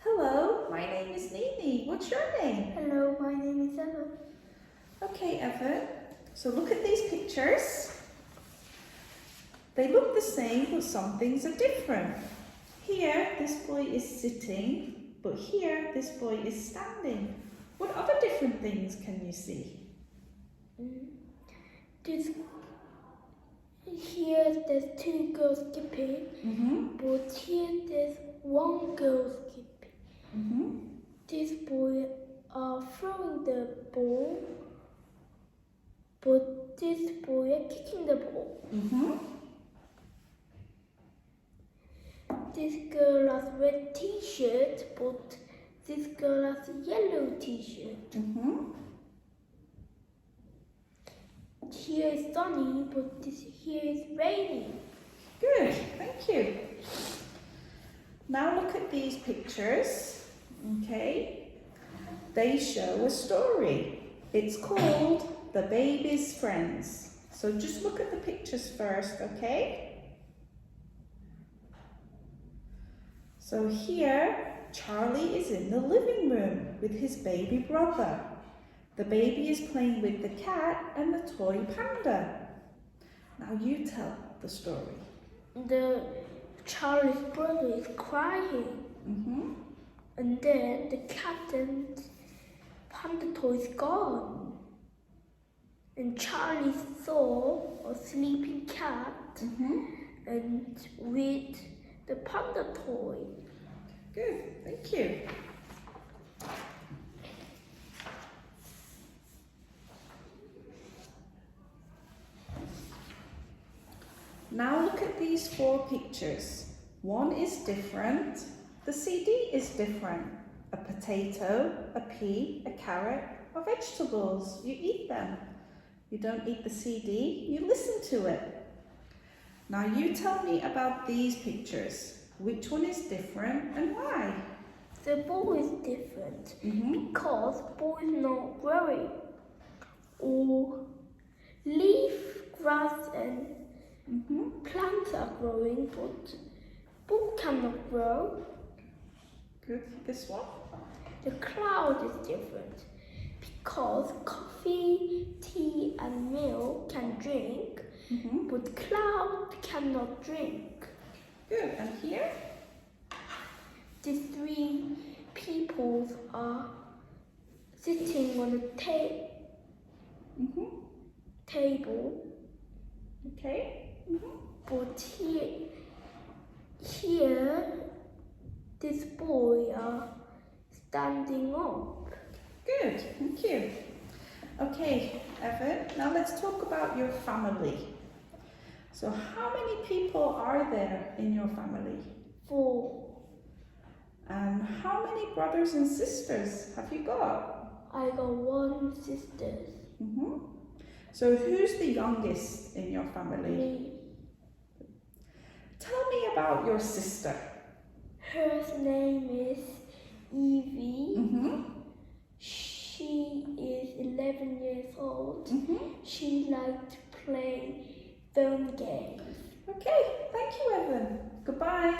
Hello, my name is Nini. What's your name? Hello, my name is Evan. Okay, Evan. So look at these pictures. They look the same, but some things are different. Here, this boy is sitting, but here, this boy is standing. What other different things can you see? Here there's two girls skipping, but here there's one girl skipping. This boy throwing the ball, but this boy kicking the ball. This girl has red t-shirt, but this girl has a yellow t-shirt. Here is sunny, but here is raining. Good, thank you. Now look at these pictures, okay? They show a story. It's called The Baby's Friends. So just look at the pictures first, okay? So here, Charlie is in the living room with his baby brother. The baby is playing with the cat and the toy panda. Now you tell the story. Charlie's brother is crying. And then the cat and panda toy is gone. And Charlie saw a sleeping cat and with the panda toy. Good, thank you. Now look at these four pictures. One is different. The CD is different. A potato, a pea, a carrot, or vegetables. You eat them. You don't eat the CD, you listen to it. Now you tell me about these pictures. Which one is different and why? The ball is different because ball is not growing. Or leaf, grass and plants are growing, but ball cannot grow. Good. This one? The cloud is different because coffee, tea and milk can drink, but cloud cannot drink. Good. And here? These three people are sitting on a table. Okay. But here, this boy are standing up. Good, thank you. Okay, Evan, now let's talk about your family. So how many people are there in your family? 4. And how many brothers and sisters have you got? I got 1 sister. So who's the youngest in your family? Me. Tell me about your sister. Her name is Evie. She is 11 years old. She likes to play phone games. Okay, thank you, Evan. Goodbye.